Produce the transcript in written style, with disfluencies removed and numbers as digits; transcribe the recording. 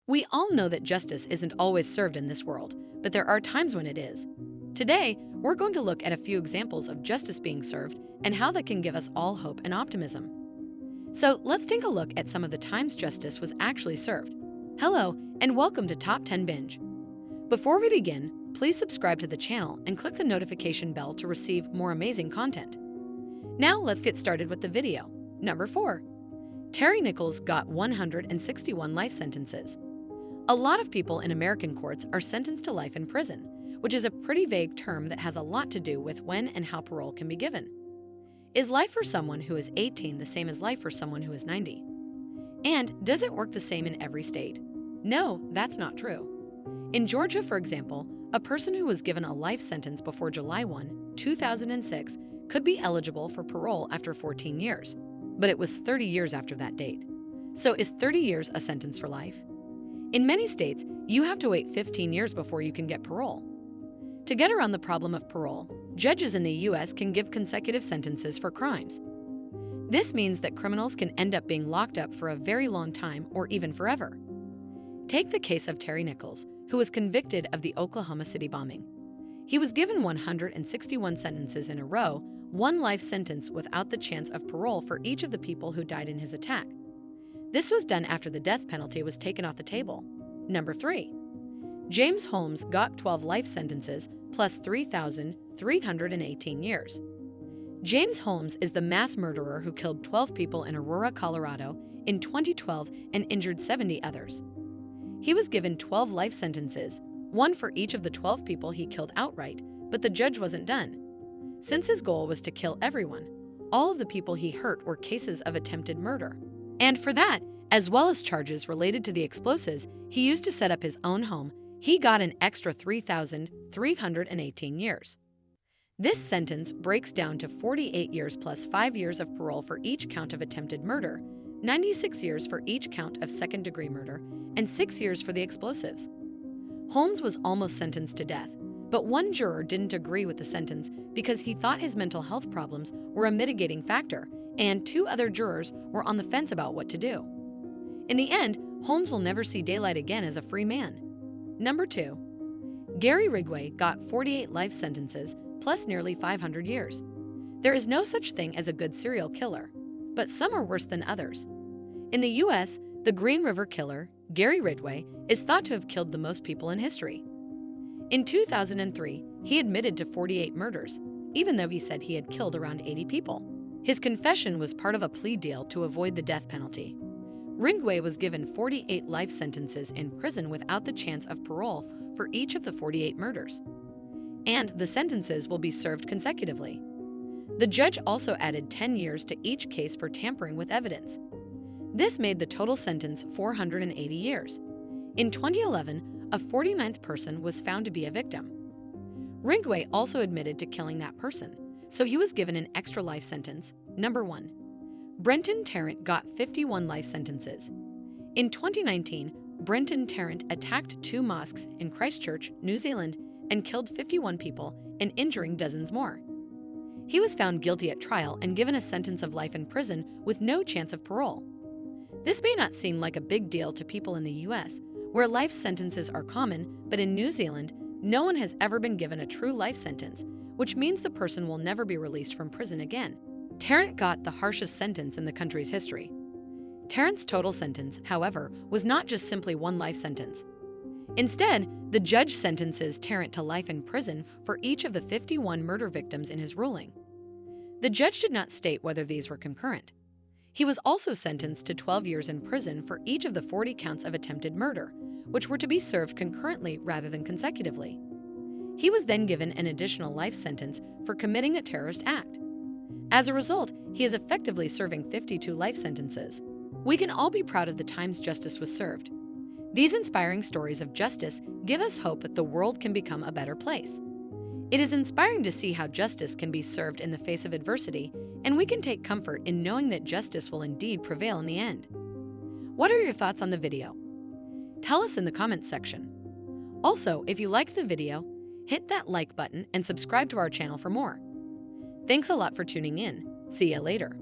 We all know that justice isn't always served in this world, but there are times when it is. Today, we're going to look at a few examples of justice being served and how that can give us all hope and optimism. So let's take a look at some of the times justice was actually served. Hello, and welcome to Top 10 Binge. Before we begin, please subscribe to the channel and click the notification bell to receive more amazing content. Now let's get started with the video. Number 4. Terry Nichols got 161 life sentences. A lot of people in American courts are sentenced to life in prison, which is a pretty vague term that has a lot to do with when and how parole can be given. Is life for someone who is 18 the same as life for someone who is 90? And does it work the same in every state? No, that's not true. In Georgia, for example, a person who was given a life sentence before July 1, 2006 could be eligible for parole after 14 years, but it was 30 years after that date. So is 30 years a sentence for life? In many states, you have to wait 15 years before you can get parole. To get around the problem of parole, judges in the U.S. can give consecutive sentences for crimes. This means that criminals can end up being locked up for a very long time or even forever. Take the case of Terry Nichols, who was convicted of the Oklahoma City bombing. He was given 161 sentences in a row, one life sentence without the chance of parole for each of the people who died in his attack. This was done after the death penalty was taken off the table. Number 3. James Holmes got 12 life sentences plus 3,318 years. James Holmes is the mass murderer who killed 12 people in Aurora, Colorado in 2012 and injured 70 others. He was given 12 life sentences, one for each of the 12 people he killed outright, but the judge wasn't done. Since his goal was to kill everyone, all of the people he hurt were cases of attempted murder. And for that, as well as charges related to the explosives he used to set up his own home, he got an extra 3,318 years. This sentence breaks down to 48 years plus 5 years of parole for each count of attempted murder, 96 years for each count of second-degree murder, and 6 years for the explosives. Holmes was almost sentenced to death, but one juror didn't agree with the sentence because he thought his mental health problems were a mitigating factor, and 2 other jurors were on the fence about what to do. In the end, Holmes will never see daylight again as a free man. Number 2. Gary Ridgway got 48 life sentences plus nearly 500 years. There is no such thing as a good serial killer, but some are worse than others. In the U.S., the Green River Killer, Gary Ridgway, is thought to have killed the most people in history. In 2003, he admitted to 48 murders, even though he said he had killed around 80 people. His confession was part of a plea deal to avoid the death penalty. Ridgway was given 48 life sentences in prison without the chance of parole for each of the 48 murders. And the sentences will be served consecutively. The judge also added 10 years to each case for tampering with evidence. This made the total sentence 480 years. In 2011, a 49th person was found to be a victim. Ridgway also admitted to killing that person, so he was given an extra life sentence. Number 1. BRENTON TARRANT got 51 life sentences. In 2019, BRENTON TARRANT attacked 2 mosques in Christchurch, New Zealand, and killed 51 people and injuring dozens more. He was found guilty at trial and given a sentence of life in prison with no chance of parole. This may not seem like a big deal to people in the U.S., where life sentences are common, but in New Zealand, no one has ever been given a true life sentence, which means the person will never be released from prison again. Tarrant got the harshest sentence in the country's history. Tarrant's total sentence, however, was not just simply one life sentence. Instead, the judge sentences Tarrant to life in prison for each of the 51 murder victims in his ruling. The judge did not state whether these were concurrent. He was also sentenced to 12 years in prison for each of the 40 counts of attempted murder, which were to be served concurrently rather than consecutively. He was then given an additional life sentence for committing a terrorist act. As a result, he is effectively serving 52 life sentences. We can all be proud of the times justice was served. These inspiring stories of justice give us hope that the world can become a better place. It is inspiring to see how justice can be served in the face of adversity, and we can take comfort in knowing that justice will indeed prevail in the end. What are your thoughts on the video? Tell us in the comments section. Also, if you liked the video, hit that like button and subscribe to our channel for more. Thanks a lot for tuning in. See ya later.